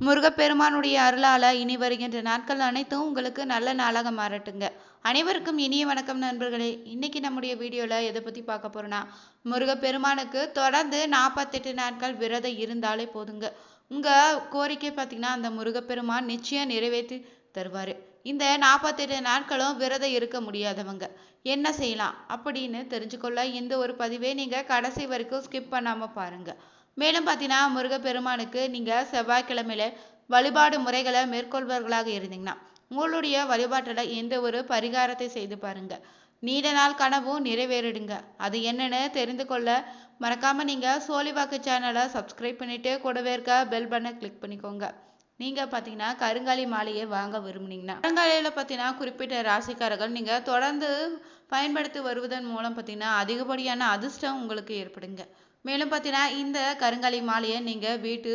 முருகப்பெருமானுடைய அருளால இனி வருகின்ற நாட்கள் அனைத்தும் உங்களுக்கு நல்ல நாளாக மாறட்டுங்க. அனைவருக்கும் இனிய வணக்கம் நண்பர்களே. இன்னைக்கு நம்முடைய வீடியோல எதை பத்தி பார்க்க போறோம்னா, முருகப்பெருமானுக்கு தொடர்ந்து 48 நாட்கள் விரதம் இருந்தாலே போதுங்க. உங்க கோரிக்கை பார்த்தீங்கன்னா அந்த முருகப்பெருமான் நிச்சயம் நிறைவேற்றி தருவாரு. இந்த 48 நாட்களும் விரதம் இருக்க முடியாதவங்க என்ன செய்யலாம் அப்படின்னு தெரிஞ்சுக்கொள்ள இந்த ஒரு பதிவை நீங்க கடைசி வரைக்கும் ஸ்கிப் பண்ணாம பாருங்க. மேலும் பார்த்தீங்கன்னா முருகப்பெருமானுக்கு நீங்கள் செவ்வாய்க்கிழமையில வழிபாடு முறைகளை மேற்கொள்பவர்களாக இருந்தீங்கன்னா உங்களுடைய வழிபாட்டில் எந்த ஒரு பரிகாரத்தை செய்து பாருங்க. நீண்ட நாள் கனவும் நிறைவேறிடுங்க. அது என்னன்னு தெரிந்து கொள்ள மறக்காம நீங்க சோழிவாக்கு சேனலை சப்ஸ்கிரைப் பண்ணிட்டு கூடவே இருக்க பெல் பட்டனை கிளிக் பண்ணிக்கோங்க. நீங்க பாத்தீங்கன்னா கருங்காலி மாலையை வாங்க விரும்புனீங்கன்னா கருங்காலியில பாத்தீங்கன்னா குறிப்பிட்ட ராசிக்காரர்கள் நீங்க தொடர்ந்து பயன்படுத்தி வருவதன் மூலம் பாத்தீங்கன்னா அதிகப்படியான அதிர்ஷ்டம் உங்களுக்கு ஏற்படுங்க. மேலும் பார்த்தீங்கன்னா இந்த கருங்காலி மாலையை நீங்கள் வீட்டு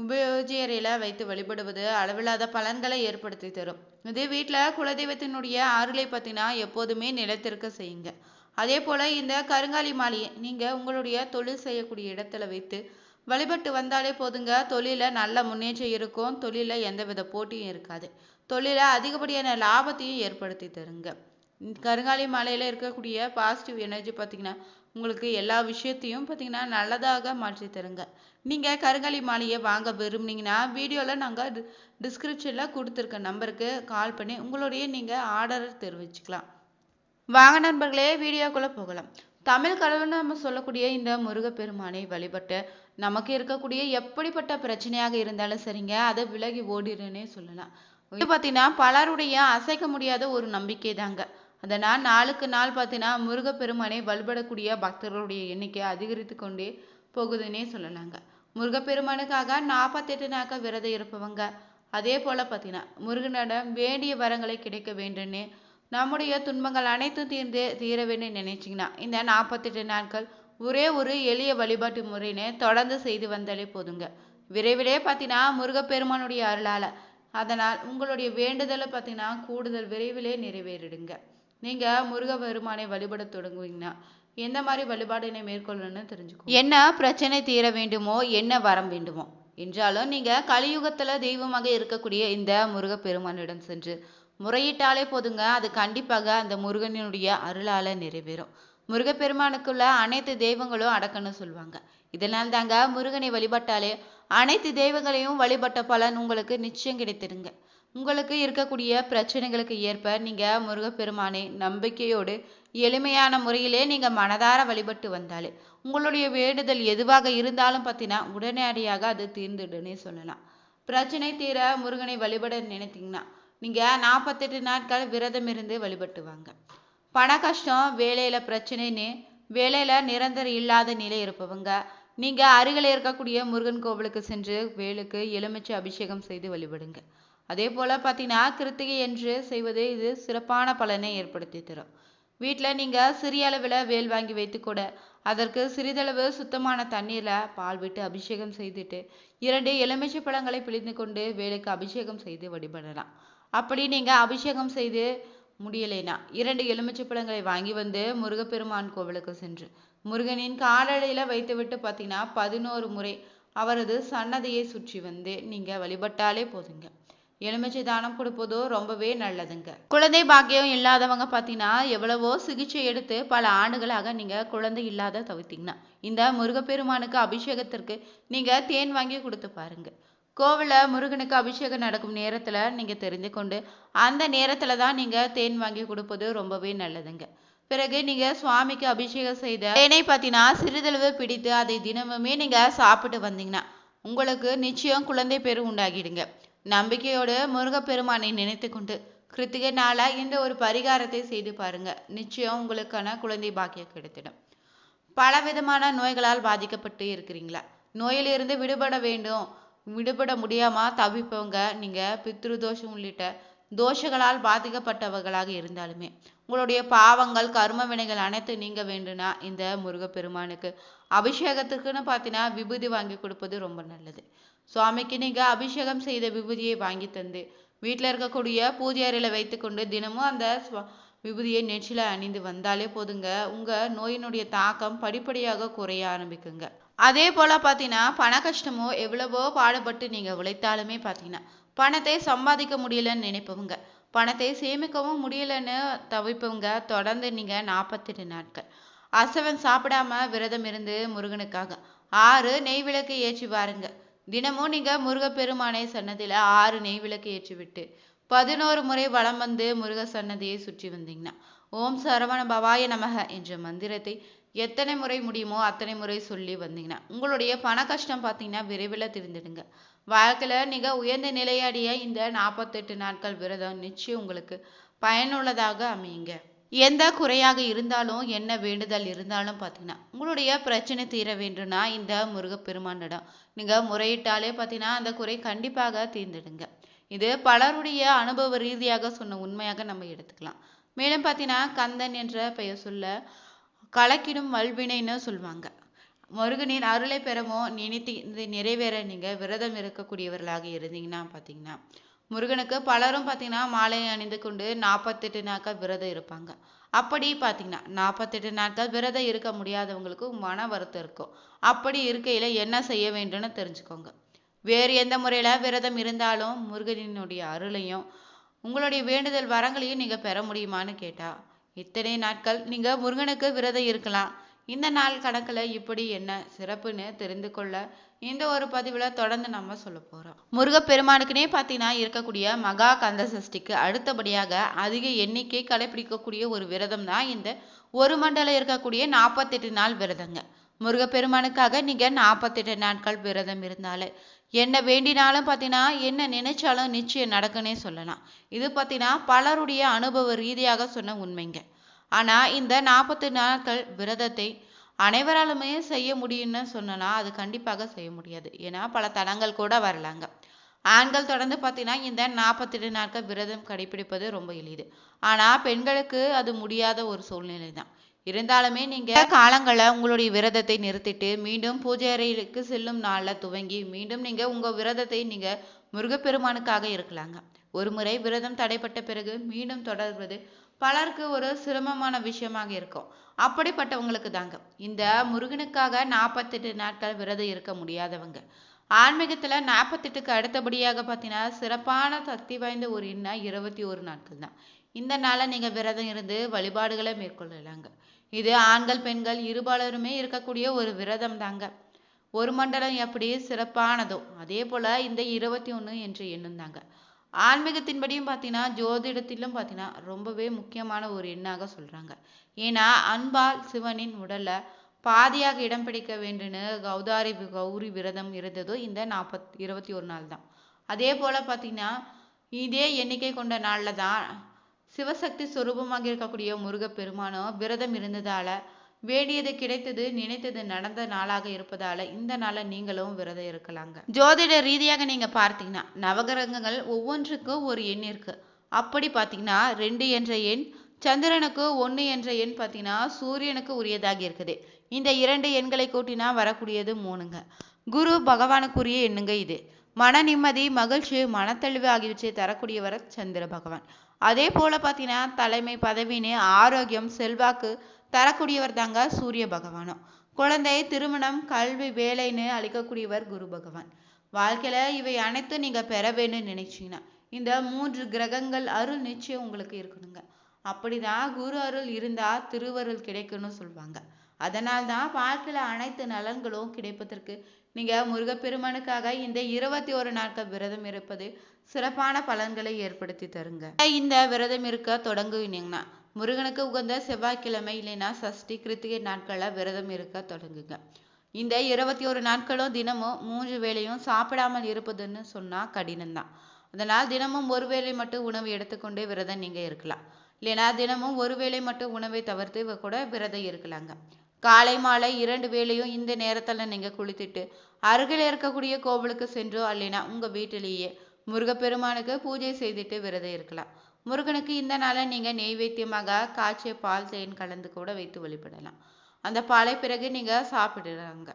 பூஜை அறையில் வைத்து வழிபடுவது அளவில்லாத பலன்களை ஏற்படுத்தி தரும். இதே வீட்டில் குலதெய்வத்தினுடைய அருளை பார்த்தீங்கன்னா எப்போதுமே நிலைத்திருக்க செய்யுங்க. அதே போல் இந்த கருங்காலி மாலையை நீங்கள் உங்களுடைய தொழில் செய்யக்கூடிய இடத்துல வைத்து வழிபட்டு வந்தாலே போதுங்க. தொழிலில் நல்ல முன்னேற்றம் இருக்கும். தொழிலில் எந்தவித போட்டியும் இருக்காது. தொழிலை அதிகப்படியான லாபத்தையும் ஏற்படுத்தி தருங்க. கருங்காலி மாலையில் இருக்கக்கூடிய பாசிட்டிவ் எனர்ஜி பார்த்தீங்கன்னா உங்களுக்கு எல்லா விஷயத்தையும் பார்த்தீங்கன்னா நல்லதாக மாற்றி தருங்க. நீங்கள் கருங்காலி மாலையை வாங்க விரும்புனீங்கன்னா வீடியோவில் நாங்கள் டிஸ்கிரிப்ஷனில் கொடுத்துருக்க நம்பருக்கு கால் பண்ணி உங்களுடைய நீங்கள் ஆர்டரை தெரிவிச்சுக்கலாம். வாங்க நண்பர்களே வீடியோக்குள்ளே போகலாம். தமிழ் கடவுள்னு நம்ம சொல்லக்கூடிய இந்த முருகப்பெருமானை வழிபட்டு நமக்கு இருக்கக்கூடிய எப்படிப்பட்ட பிரச்சனையாக இருந்தாலும் சரிங்க அதை விலகி ஓடிடுன்னே சொல்லலாம். இது பார்த்தீங்கன்னா பலருடைய அசைக்க முடியாத ஒரு நம்பிக்கை தாங்க. அதனால் நாளுக்கு நாள் பார்த்தீங்கன்னா முருகப்பெருமானை வழிபடக்கூடிய பக்தர்களுடைய எண்ணிக்கை அதிகரித்து கொண்டே போகுதுன்னே சொல்லலாங்க. முருகப்பெருமானுக்காக 48 நாட்கள் விரதம் இருப்பவங்க அதே போல் பார்த்தீங்கன்னா முருகனிடம் வேண்டிய வரங்களை கிடைக்க வேண்டும்னு நம்முடைய துன்பங்கள் அனைத்தும் தீர வேண்டும் நினைச்சிங்கன்னா இந்த 48 நாட்கள் ஒரே ஒரு எளிய வழிபாட்டு முறைன்னு தொடர்ந்து செய்து வந்தாலே போதுங்க. விரைவிலே பார்த்தீங்கன்னா முருகப்பெருமானுடைய அருளால் அதனால் உங்களுடைய வேண்டுதலை பார்த்தீங்கன்னா கூடுதல் விரைவிலே நிறைவேறிடுங்க. நீங்கள் முருகப்பெருமானை வழிபட தொடங்குவீங்கன்னா எந்த மாதிரி வழிபாடினை மேற்கொள்ளணும்னு தெரிஞ்சுக்கோ. என்ன பிரச்சனை தீர வேண்டுமோ என்ன வரம் வேண்டுமோ என்றாலும் நீங்கள் கலியுகத்தில் தெய்வமாக இருக்கக்கூடிய இந்த முருகப்பெருமானிடம் சென்று முறையிட்டாலே போதுங்க. அது கண்டிப்பாக அந்த முருகனுடைய அருளால் நிறைவேறும். முருகப்பெருமானுக்குள்ள அனைத்து தெய்வங்களும் அடக்கன்னு சொல்லுவாங்க. இதனால் தாங்க முருகனை வழிபட்டாலே அனைத்து தெய்வங்களையும் வழிபட்ட பலன் உங்களுக்கு நிச்சயம் கிடைத்திருங்க. உங்களுக்கு இருக்கக்கூடிய பிரச்சனைகளுக்கு ஏற்ப நீங்கள் முருகப்பெருமானை நம்பிக்கையோடு எளிமையான முறையிலே நீங்கள் மனதார வழிபட்டு வந்தாலே உங்களுடைய வேண்டுதல் எதுவாக இருந்தாலும் பார்த்தீங்கன்னா உடனடியாக அது தீர்ந்துடுன்னே சொல்லலாம். பிரச்சனை தீர முருகனை வழிபட நினைத்தீங்கன்னா நீங்கள் 48 நாட்கள் விரதம் இருந்து வழிபட்டு வாங்க. பண கஷ்டம் வேலையில் பிரச்சனைன்னு வேலையில் நிரந்தரம் இல்லாத நிலை இருப்பவங்க நீங்கள் அருகில் இருக்கக்கூடிய முருகன் கோவிலுக்கு சென்று வேலுக்கு எலுமிச்சை அபிஷேகம் செய்து வழிபடுங்க. அதே போல் பார்த்தீங்கன்னா கிருத்திகை என்று செய்வது இது சிறப்பான பலனை ஏற்படுத்தி தரும். வீட்டில் நீங்கள் சிறிய அளவில் வேல் வாங்கி வைத்து கூட அதற்கு சிறிதளவு சுத்தமான தண்ணீரில் பால் விட்டு அபிஷேகம் செய்துட்டு 2 எலுமிச்சை பழங்களை பிழிந்து கொண்டு வேலுக்கு அபிஷேகம் செய்து வழிபடலாம். அப்படி நீங்கள் அபிஷேகம் செய்து முடியலைனா 2 எலுமிச்சை பழங்களை வாங்கி வந்து முருகப்பெருமான் கோவிலுக்கு சென்று முருகனின் காலடியில் வைத்துவிட்டு பார்த்தீங்கன்னா 11 முறை அவரது சன்னதியை சுற்றி வந்து நீங்கள் வழிபட்டாலே போதுங்க. எலுமிச்சை தானம் கொடுப்பதோ ரொம்பவே நல்லதுங்க. குழந்தை பாக்கியம் இல்லாதவங்க பார்த்தீங்கன்னா எவ்வளவோ சிகிச்சை எடுத்து பல ஆண்டுகளாக நீங்கள் குழந்தை இல்லாத தவிர்த்தீங்கன்னா இந்த முருகப்பெருமானுக்கு அபிஷேகத்திற்கு நீங்கள் தேன் வாங்கி கொடுத்து பாருங்க. கோவிலில் முருகனுக்கு அபிஷேகம் நடக்கும் நேரத்தில் நீங்கள் தெரிந்து கொண்டு அந்த நேரத்தில் தான் நீங்கள் தேன் வாங்கி கொடுப்பது ரொம்பவே நல்லதுங்க. பிறகு நீங்கள் சுவாமிக்கு அபிஷேகம் செய்த தேனை பார்த்தீங்கன்னா சிறிதளவு பிடித்து அதை தினமுமே நீங்கள் சாப்பிட்டு வந்தீங்கன்னா உங்களுக்கு நிச்சயம் குழந்தை பேரு உண்டாகிடுங்க. நம்பிக்கையோடு முருகப்பெருமானை நினைத்து கொண்டு கிருத்திகை நாள இந்த ஒரு பரிகாரத்தை செய்து பாருங்க. நிச்சயம் உங்களுக்கான குழந்தை பாக்கியம் கிடைத்திடும். பல விதமான நோய்களால் பாதிக்கப்பட்டு இருக்கிறீங்களா? நோயிலிருந்து விடுபட முடியாம தவிப்பவங்க நீங்க பித்ரு தோஷம் உள்ளிட்ட தோஷங்களால் பாதிக்கப்பட்டவர்களாக இருந்தாலுமே உங்களுடைய பாவங்கள் கர்ம வினைகள் அனைத்து நீங்க வேண்டும்னா இந்த முருகப்பெருமானுக்கு அபிஷேகத்துக்குன்னு பார்த்தீங்கன்னா விபூதி வாங்கி கொடுப்பது ரொம்ப நல்லது. சுவாமிக்கு நீங்க அபிஷேகம் செய்த விபூதியை வாங்கி தந்து வீட்டில் இருக்கக்கூடிய பூஜை அறையில் வைத்துக்கொண்டு தினமும் அந்த விபூதியை நெற்றில அணிந்து வந்தாலே போதுங்க. உங்க நோயினுடைய தாக்கம் படிப்படியாக குறைய ஆரம்பிக்குங்க. அதே போல் பார்த்தீங்கன்னா பண கஷ்டமோ எவ்வளவோ பாடுபட்டு நீங்கள் உழைத்தாலுமே பார்த்தீங்கன்னா பணத்தை சம்பாதிக்க முடியலன்னு நினைப்பவங்க, பணத்தை சேமிக்கவும் முடியலன்னு தவிப்பவங்க தொடர்ந்து நீங்கள் 48 நாட்கள் அசவன் சாப்பிடாம விரதம் இருந்து முருகனுக்காக 6 நெய் விளக்கு ஏற்றி வாருங்க. தினமும் நீங்கள் முருகப்பெருமானை சன்னதியில் 6 நெய் விளக்கு ஏற்றி விட்டு 11 முறை வலம் வந்து முருக சன்னதியை சுற்றி வந்தீங்கன்னா ஓம் சரவண பவாய நமக என்ற மந்திரத்தை எத்தனை முறை முடியுமோ அத்தனை முறை சொல்லி வந்தீங்கன்னா உங்களுடைய பண கஷ்டம் பார்த்தீங்கன்னா விரைவில் திருந்திடுங்க. வாழ்க்கையில் நீங்கள் உயர்ந்த நிலையடைய இந்த 48 நாட்கள் விரதம் நிச்சயம் உங்களுக்கு பயனுள்ளதாக அமையுங்க. எந்த குறையாக இருந்தாலும் என்ன வேண்டுதல் இருந்தாலும் பார்த்தீங்கன்னா உங்களுடைய பிரச்சனை தீர வேண்டும்னா இந்த முருகப்பெருமானிடம் நீங்கள் முறையிட்டாலே பார்த்தீங்கன்னா அந்த குறை கண்டிப்பாக தீர்ந்துடுங்க. இது பலருடைய அனுபவ ரீதியாக சொன்ன உண்மையாக நம்ம எடுத்துக்கலாம். மேலும் பார்த்தீங்கன்னா கந்தன் என்ற பெயர் சொல்ல கலக்கிடும் வல்வினைன்னு சொல்லுவாங்க. முருகனின் அருளை பெறவும் நினைத்து இது நிறைவேற நீங்கள் விரதம் இருக்கக்கூடியவர்களாக இருந்தீங்கன்னா பார்த்தீங்கன்னா முருகனுக்கு பலரும் பார்த்தீங்கன்னா மாலை அணிந்து கொண்டு 48 நாட்கள் விரதம் இருப்பாங்க. அப்படி பார்த்தீங்கன்னா 48 நாட்கள் விரதம் இருக்க முடியாதவங்களுக்கு மன வருத்தம் இருக்கும். அப்படி இருக்கையில் என்ன செய்ய வேண்டும்னு தெரிஞ்சுக்கோங்க. வேறு எந்த முறையில் விரதம் இருந்தாலும் முருகனினுடைய அருளையும் உங்களுடைய வேண்டுதல் வரங்களையும் நீங்கள் பெற முடியுமான்னு கேட்டால் இத்தனை நாட்கள் நீங்கள் முருகனுக்கு விரதம் இருக்கலாம். இந்த நாள் கணக்கில் இப்படி என்ன சிறப்புன்னு தெரிந்து கொள்ள இந்த ஒரு பதிவில் தொடர்ந்து நம்ம சொல்ல போகிறோம். முருகப்பெருமானுக்குனே பார்த்தீங்கன்னா இருக்கக்கூடிய மகா கந்த சஷ்டிக்கு அடுத்தபடியாக அதிக எண்ணிக்கை கடைபிடிக்கக்கூடிய ஒரு விரதம் தான் இந்த ஒரு மண்டலம் இருக்கக்கூடிய 48 நாள் விரதங்க. முருகப்பெருமானுக்காக நீங்கள் 48 நாட்கள் விரதம் இருந்தாலே என்ன வேண்டினாலும் பார்த்தீங்கன்னா என்ன நினைச்சாலும் நிச்சயம் நடக்குன்னே சொல்லலாம். இது பார்த்தீங்கன்னா பலருடைய அனுபவ ரீதியாக சொன்ன உண்மைங்க. ஆனால் இந்த 40 நாட்கள் விரதத்தை அனைவராலுமே செய்ய முடியும்னு சொன்னா அது கண்டிப்பாக செய்ய முடியாது. ஏன்னா பல தடங்கள் கூட வரலாங்க. ஆண்கள் தொடர்ந்து பார்த்தீங்கன்னா இந்த 48 நாட்கள் விரதம் கடைபிடிப்பது ரொம்ப எளிது. ஆனால் பெண்களுக்கு அது முடியாத ஒரு சூழ்நிலை தான். இருந்தாலுமே நீங்கள் காலங்களில் உங்களுடைய விரதத்தை நிறுத்திட்டு மீண்டும் பூஜை அறைக்கு செல்லும் நாளில் துவங்கி மீண்டும் நீங்கள் உங்கள் விரதத்தை நீங்கள் முருகப்பெருமானுக்காக இருக்கலாங்க. ஒரு முறை விரதம் தடைப்பட்ட பிறகு மீண்டும் தொடர்வது பலருக்கு ஒரு சிரமமான விஷயமாக இருக்கும். அப்படிப்பட்டவங்களுக்கு தாங்க இந்த முருகனுக்காக 48 நாட்கள் விரதம் இருக்க முடியாதவங்க. ஆன்மீகத்தில் 48க்கு அடுத்தபடியாக பார்த்தீங்கன்னா சிறப்பான சக்தி வாய்ந்த ஒரு எண்ணம் 21 நாட்கள் தான். இந்த நாளை நீங்கள் விரதம் இருந்து வழிபாடுகளை மேற்கொள்ளலாங்க. இது ஆண்கள் பெண்கள் இருபாலருமே இருக்கக்கூடிய ஒரு விரதம் தாங்க. ஒரு மண்டலம் எப்படி சிறப்பானதோ அதே போல் இந்த 21 என்ற எண்ணும் தாங்க. ஆன்மீகத்தின்படியும் பார்த்தீங்கன்னா ஜோதிடத்திலும் பார்த்தீங்கன்னா ரொம்பவே முக்கியமான ஒரு எண்ணாக சொல்கிறாங்க. ஏன்னா அன்பால் சிவனின் உடலில் பாதியாக இடம் பிடிக்க வேண்டுன்னு கௌரி விரதம் இருந்ததோ இந்த 21 நாள் தான். அதே போல் பார்த்தீங்கன்னா இதே எண்ணிக்கை கொண்ட நாளில் தான் சிவசக்தி சொரூபமாக இருக்கக்கூடிய முருகப்பெருமானோ விரதம் இருந்ததால் வேண்டியது கிடைத்தது நினைத்தது நடந்த நாளாக இருப்பதால இந்த நாளை நீங்களும் விரதம் இருக்கலாங்க. ஜோதிட ரீதியாக நீங்கள் பார்த்தீங்கன்னா நவகிரகங்கள் ஒவ்வொன்றுக்கும் ஒரு எண் இருக்கு. அப்படி பார்த்தீங்கன்னா 2 என்ற எண், சந்திரனுக்கு 1 என்ற எண் பார்த்தீங்கன்னா சூரியனுக்கு உரியதாக இருக்குது. இந்த 2 எண்களை கூட்டினா வரக்கூடியது 3ங்க. குரு பகவானுக்குரிய எண்ணுங்க இது. மன நிம்மதி, மகிழ்ச்சி, மனத்தெளிவு ஆகியவற்றை தரக்கூடியவர் சந்திர பகவான். அதே போல பார்த்தீங்கன்னா தலைமை பதவின்னு ஆரோக்கியம் செல்வாக்கு தரக்கூடியவர் தாங்க சூரிய பகவானும். குழந்தை, திருமணம், கல்வி, வேலைன்னு அளிக்கக்கூடியவர் குரு பகவான். வாழ்க்கையில இவை அனைத்தும் நீங்க பெற வேணும்னு நினைச்சீங்கன்னா இந்த 3 கிரகங்கள் அருள் நிச்சயம் உங்களுக்கு இருக்கணுங்க. அப்படிதான் குரு அருள் இருந்தா திருவருள் கிடைக்கும்னு சொல்லுவாங்க. அதனால்தான் வாழ்க்கையில அனைத்து நலன்களும் கிடைப்பதற்கு நீங்க முருகப்பெருமானுக்காக இந்த 21 நாட்கள் விரதம் இருப்பது சிறப்பான பலன்களை ஏற்படுத்தி தருங்க. இந்த விரதம் இருக்க தொடங்குவீங்கன்னா முருகனுக்கு உகந்த செவ்வாய்க்கிழமை இல்லைன்னா சஷ்டி கிருத்திகை நாட்களில் விரதம் இருக்க தொடங்குங்க. இந்த 21 நாட்களும் தினமும் 3 வேளையும் சாப்பிடாமல் இருப்பதுன்னு சொன்னால் கடினம்தான். அதனால் தினமும் ஒரு வேளை மட்டும் உணவு எடுத்துக்கொண்டே விரதம் நீங்கள் இருக்கலாம். இல்லைனா தினமும் ஒரு வேளை மட்டும் உணவை தவிர்த்து கூட விரதம் இருக்கலாங்க. காலை மாலை 2 வேளையும் இந்த நேரத்தில் நீங்கள் குளித்துட்டு அருகில் இருக்கக்கூடிய கோவிலுக்கு சென்றோ இல்லைனா உங்கள் வீட்டிலேயே முருகப்பெருமானுக்கு பூஜை செய்துட்டு விரதம் இருக்கலாம். முருகனுக்கு இந்த நாளை நீங்கள் நெய்வேத்தியமாக காய்ச்சிய பால் தேன் கலந்து கூட வைத்து வழிபடலாம். அந்த பாலை பிறகு நீங்கள் சாப்பிடுறாங்க.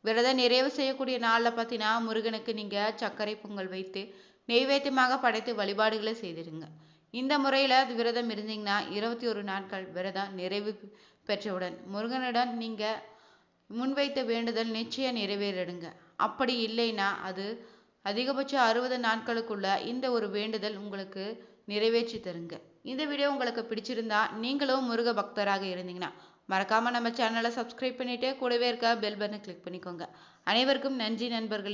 விரதம் நிறைவு செய்யக்கூடிய நாளில் பார்த்தீங்கன்னா முருகனுக்கு நீங்கள் சர்க்கரை பொங்கல் வைத்து நெய்வேத்தியமாக படைத்து வழிபாடுகளை செய்திடுங்க. இந்த முறையில் விரதம் இருந்தீங்கன்னா 21 நாட்கள் விரதம் நிறைவு பெற்றவுடன் முருகனிடம் நீங்கள் முன்வைத்த வேண்டுதல் நிச்சயம் நிறைவேறிடுங்க. அப்படி இல்லைன்னா அது அதிகபட்சம் 60 நாட்களுக்குள்ள இந்த ஒரு வேண்டுதல் உங்களுக்கு நிறைவேற்றி தருங்க. இந்த வீடியோ உங்களுக்கு பிடிச்சிருந்தா நீங்களும் முருக பக்தராக இருந்தீங்கன்னா மறக்காம நம்ம சேனலை சப்ஸ்கிரைப் பண்ணிட்டு கூடவே இருக்க பெல் பட்டனை கிளிக் பண்ணிக்கோங்க. அனைவருக்கும் நன்றி நண்பர்களே.